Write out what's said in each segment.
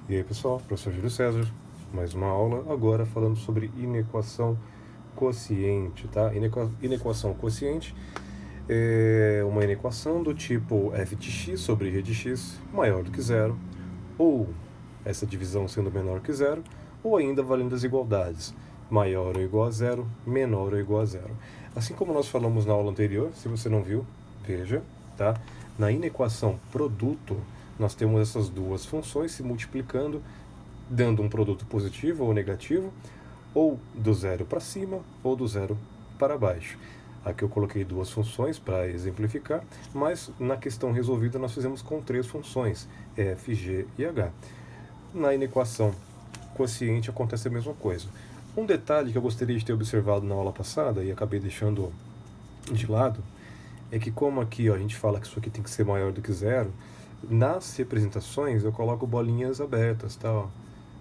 E aí pessoal, professor Júlio César, mais uma aula, agora falando sobre inequação quociente, tá? Inequação quociente é uma inequação do tipo f de x sobre g de x maior do que zero, ou essa divisão sendo menor que zero, ou ainda valendo as igualdades, maior ou igual a zero, menor ou igual a zero. Assim como nós falamos na aula anterior, se você não viu, veja, tá? Na inequação produto, nós temos essas duas funções se multiplicando, dando um produto positivo ou negativo, ou do zero para cima, ou do zero para baixo. Aqui eu coloquei duas funções para exemplificar, mas na questão resolvida nós fizemos com três funções, f, g e h. Na inequação quociente acontece a mesma coisa. Um detalhe que eu gostaria de ter observado na aula passada e acabei deixando de lado é que como aqui ó, a gente fala que isso aqui tem que ser maior do que zero, nas representações eu coloco bolinhas abertas, tá? Ó.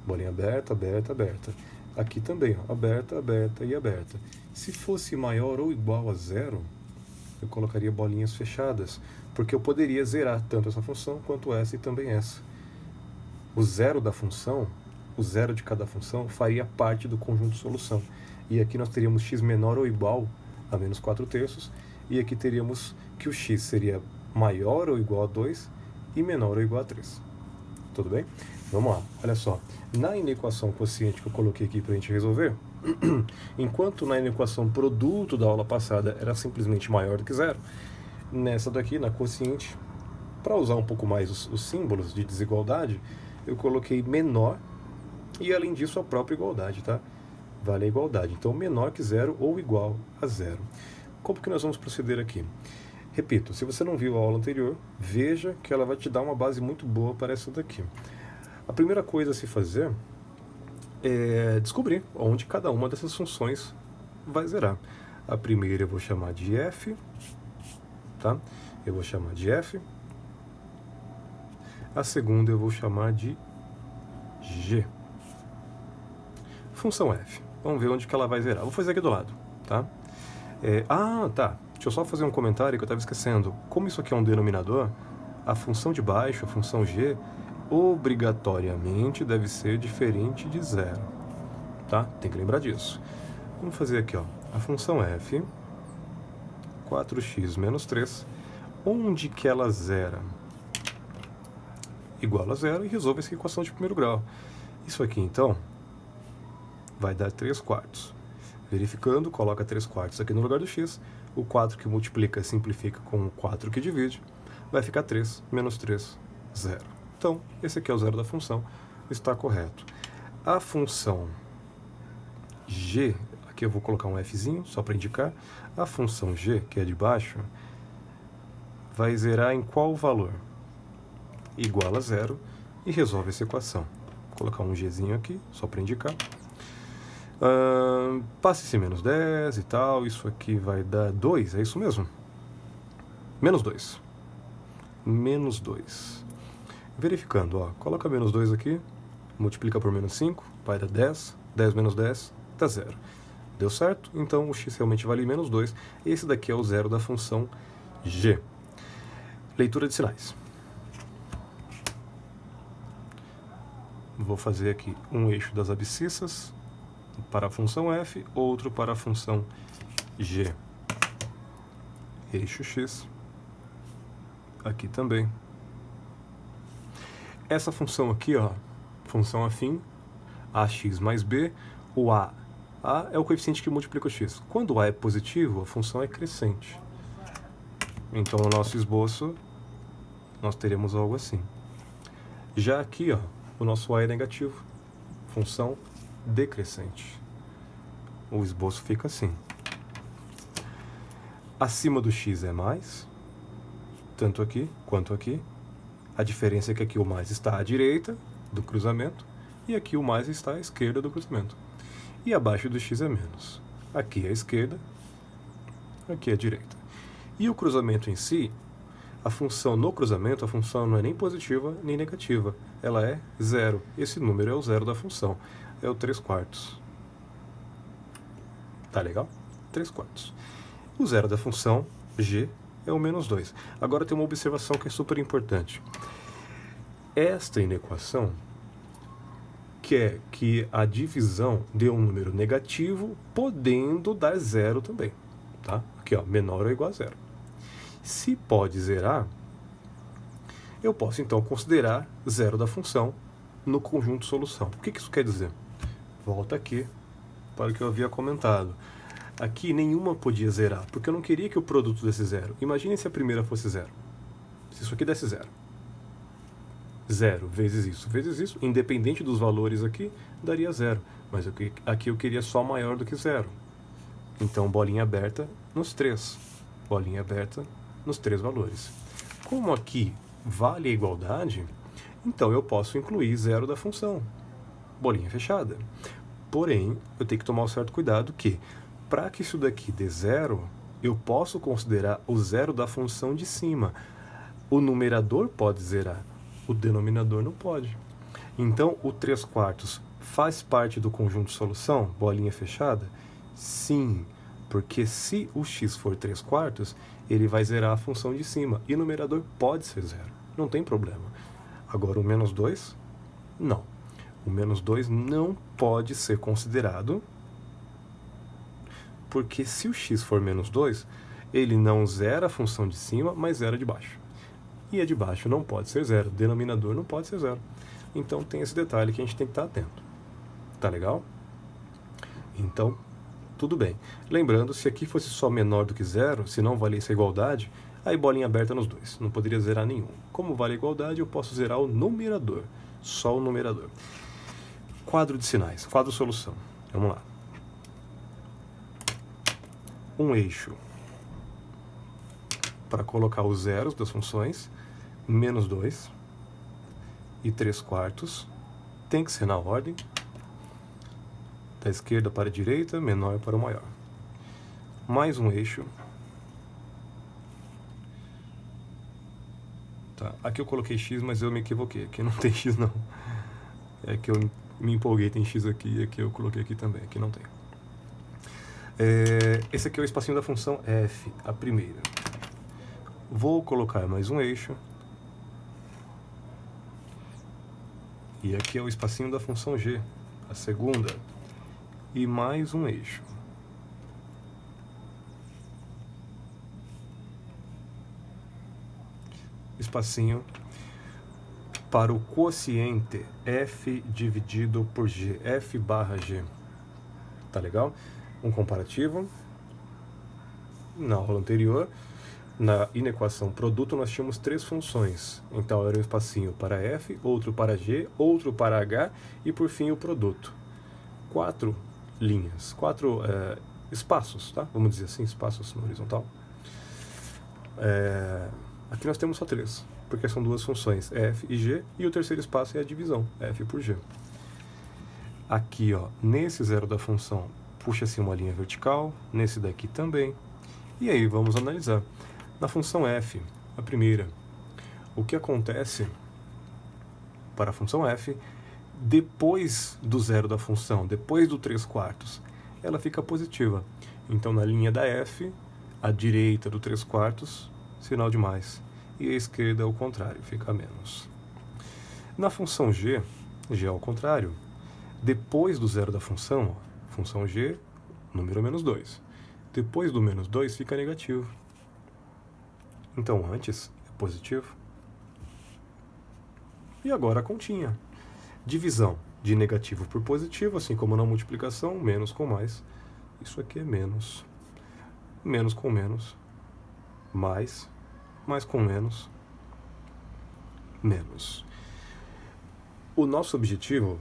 Bolinha aberta, aberta, aberta. Aqui também, ó, aberta, aberta e aberta. Se fosse maior ou igual a zero, eu colocaria bolinhas fechadas, porque eu poderia zerar tanto essa função quanto essa e também essa. O zero da função, o zero de cada função, faria parte do conjunto de solução. E aqui nós teríamos x menor ou igual a menos 4/3, e aqui teríamos que o x seria maior ou igual a 2 e menor ou igual a 3. Tudo bem? Vamos lá, olha só. Na inequação quociente que eu coloquei aqui para a gente resolver, enquanto na inequação produto da aula passada era simplesmente maior do que zero, nessa daqui, na quociente, para usar um pouco mais os símbolos de desigualdade, eu coloquei menor e, além disso, a própria igualdade, tá? Vale a igualdade. Então, menor que zero ou igual a zero. Como que nós vamos proceder aqui? Repito, se você não viu a aula anterior, veja que ela vai te dar uma base muito boa para essa daqui. A primeira coisa a se fazer é descobrir onde cada uma dessas funções vai zerar. A primeira eu vou chamar de f, tá? Eu vou chamar de f. A segunda eu vou chamar de g. Função f. Vamos ver onde que ela vai zerar. Vou fazer aqui do lado, tá? Tá. Deixa eu só fazer um comentário que eu estava esquecendo. Como isso aqui é um denominador, a função de baixo, a função g, obrigatoriamente deve ser diferente de zero, tá? Tem que lembrar disso. Vamos fazer aqui, ó. A função f, 4x menos 3, onde que ela zera? Igual a zero e resolve essa equação de primeiro grau. Isso aqui, então, vai dar 3/4. Verificando, coloca 3/4 aqui no lugar do x. O 4 que multiplica simplifica com o 4 que divide. Vai ficar 3 menos 3, 0. Então, esse aqui é o zero da função. Está correto. A função g, aqui eu vou colocar um fzinho, só para indicar. A função g, que é de baixo, vai zerar em qual valor? Igual a zero e resolve essa equação. Vou colocar um gzinho aqui, só para indicar. Passe esse menos 10 e tal, isso aqui vai dar 2, é isso mesmo? Menos 2. Menos 2. Verificando, ó, coloca menos 2 aqui, multiplica por menos 5, vai dar 10, 10 menos 10, dá 0. Deu certo? Então o x realmente vale menos 2. Esse daqui é o zero da função g. Leitura de sinais. Vou fazer aqui um eixo das abscissas para a função f, outro para a função g. Eixo x. Aqui também. Essa função aqui, ó, função afim, ax mais b, o a é o coeficiente que multiplica o x. Quando o a é positivo, a função é crescente. Então, no nosso esboço, nós teremos algo assim. Já aqui, ó, o nosso a é negativo, função decrescente. O esboço fica assim. Acima do x é mais, tanto aqui quanto aqui. A diferença é que aqui o mais está à direita do cruzamento e aqui o mais está à esquerda do cruzamento. E abaixo do x é menos. Aqui é a esquerda, aqui é a direita. E o cruzamento em si, a função no cruzamento, a função não é nem positiva nem negativa. Ela é zero. Esse número é o zero da função. É o 3/4. Tá legal? 3/4. O zero da função, g, é o menos 2. Agora tem uma observação que é super importante. Esta inequação, quer que a divisão dê um número negativo, podendo dar zero também. Tá? Aqui, ó, menor ou igual a zero. Se pode zerar, eu posso então considerar zero da função no conjunto solução. O que isso quer dizer? Volta aqui para o que eu havia comentado. Aqui nenhuma podia zerar, porque eu não queria que o produto desse zero. Imagine se a primeira fosse zero. Se isso aqui desse zero. Zero vezes isso, independente dos valores aqui, daria zero. Mas aqui eu queria só maior do que zero. Então, bolinha aberta nos 3. Bolinha aberta nos 3 valores. Como aqui vale a igualdade, então eu posso incluir zero da função. Bolinha fechada. Porém, eu tenho que tomar um certo cuidado que, para que isso daqui dê zero, eu posso considerar o zero da função de cima. O numerador pode zerar, o denominador não pode. Então, o 3/4 faz parte do conjunto solução, bolinha fechada? Sim, porque se o x for 3/4, ele vai zerar a função de cima, e o numerador pode ser zero, não tem problema. Agora, o menos 2, não. O menos 2 não pode ser considerado, porque se o x for menos 2, ele não zera a função de cima, mas zera de baixo. E a de baixo não pode ser zero, o denominador não pode ser zero. Então tem esse detalhe que a gente tem que estar atento. Tá legal? Então, tudo bem. Lembrando, se aqui fosse só menor do que zero, se não valesse a igualdade, aí bolinha aberta nos 2. Não poderia zerar nenhum. Como vale a igualdade, eu posso zerar o numerador. Só o numerador. Quadro de sinais. Quadro solução. Vamos lá. Um eixo para colocar os zeros das funções, menos 2 e 3/4. Tem que ser na ordem. Da esquerda para a direita, menor para o maior. Mais um eixo. Tá, aqui eu coloquei x, mas eu me equivoquei. Aqui não tem x, não. É que eu me empolguei, tem x aqui, e aqui eu coloquei aqui também. Aqui não tem. Esse aqui é o espacinho da função f, a primeira. Vou colocar mais um eixo. E aqui é o espacinho da função g, a segunda. E mais um eixo. Espacinho para o quociente f dividido por g, f barra g. Tá legal? Um comparativo. Na aula anterior, na inequação produto, nós tínhamos 3 funções. Então, era um espacinho para f, outro para g, outro para h e, por fim, o produto. 4 linhas, 4 espaços, tá? Vamos dizer assim, espaços no horizontal. Aqui nós temos só 3, porque são 2 funções, f e g, e o terceiro espaço é a divisão, f por g. Aqui, ó, nesse zero da função, puxa-se uma linha vertical, nesse daqui também. E aí, vamos analisar. Na função f, a primeira, o que acontece para a função f, depois do zero da função, depois do 3/4, ela fica positiva. Então, na linha da f, a direita do 3/4, sinal de mais. E a esquerda, ao contrário, fica menos. Na função g, g ao contrário, depois do zero da função, ó, função g, número menos 2. Depois do menos 2, fica negativo. Então, antes é positivo. E agora a continha. Divisão de negativo por positivo, assim como na multiplicação, menos com mais. Isso aqui é menos. Menos com menos. Mais. Mais com menos. Menos. O nosso objetivo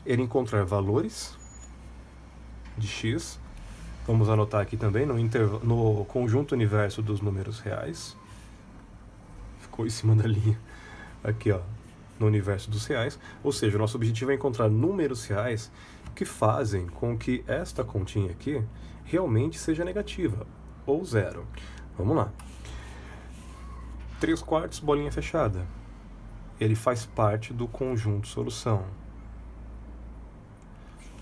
era encontrar valores de x. Vamos anotar aqui também no conjunto universo dos números reais. Ficou em cima da linha. Aqui, ó, no universo dos reais. Ou seja, o nosso objetivo é encontrar números reais que fazem com que esta continha aqui realmente seja negativa, ou zero. Vamos lá. 3/4, bolinha fechada. Ele faz parte do conjunto solução.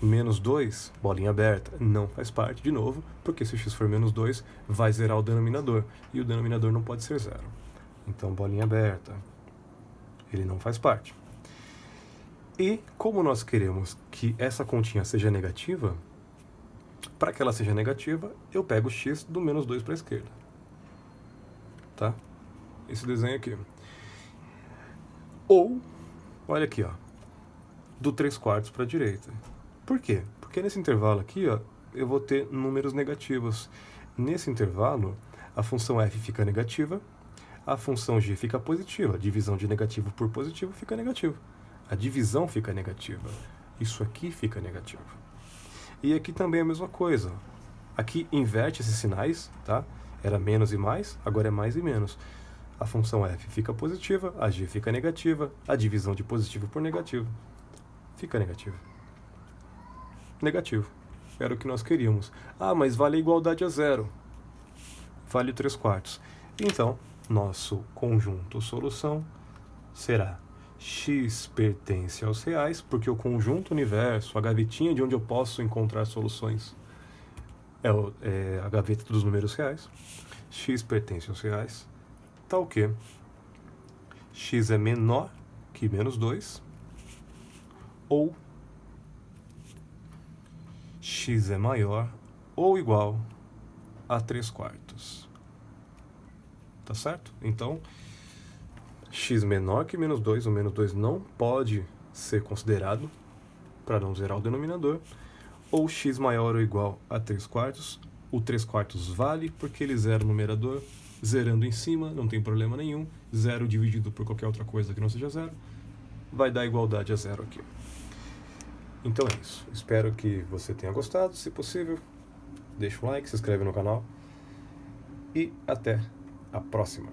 Menos 2, bolinha aberta, não faz parte, de novo, porque se o x for menos 2, vai zerar o denominador, e o denominador não pode ser zero. Então, bolinha aberta, ele não faz parte. E como nós queremos que essa continha seja negativa, para que ela seja negativa, eu pego x do menos 2 para a esquerda. Tá? Esse desenho aqui. Ou, olha aqui, ó, do 3/4 para a direita. Por quê? Porque nesse intervalo aqui, ó, eu vou ter números negativos. Nesse intervalo, a função f fica negativa, a função g fica positiva. A divisão de negativo por positivo fica negativa. A divisão fica negativa. Isso aqui fica negativo. E aqui também é a mesma coisa. Aqui inverte esses sinais, tá? Era menos e mais, agora é mais e menos. A função f fica positiva, a g fica negativa, a divisão de positivo por negativo fica negativa. Negativo. Era o que nós queríamos. Ah, mas vale a igualdade a zero. Vale o 3/4. Então, nosso conjunto solução será x pertence aos reais, porque o conjunto universo, a gavetinha de onde eu posso encontrar soluções, é a gaveta dos números reais. X pertence aos reais. Tá o quê? X é menor que menos 2, ou x é maior ou igual a 3/4. Tá certo? Então, x menor que menos 2, o menos 2 não pode ser considerado para não zerar o denominador, ou x maior ou igual a 3/4, o 3/4 vale porque ele zera o numerador, zerando em cima, não tem problema nenhum, 0 dividido por qualquer outra coisa que não seja 0, vai dar igualdade a 0 aqui. Então é isso. Espero que você tenha gostado. Se possível, deixa um like, se inscreve no canal. E até a próxima.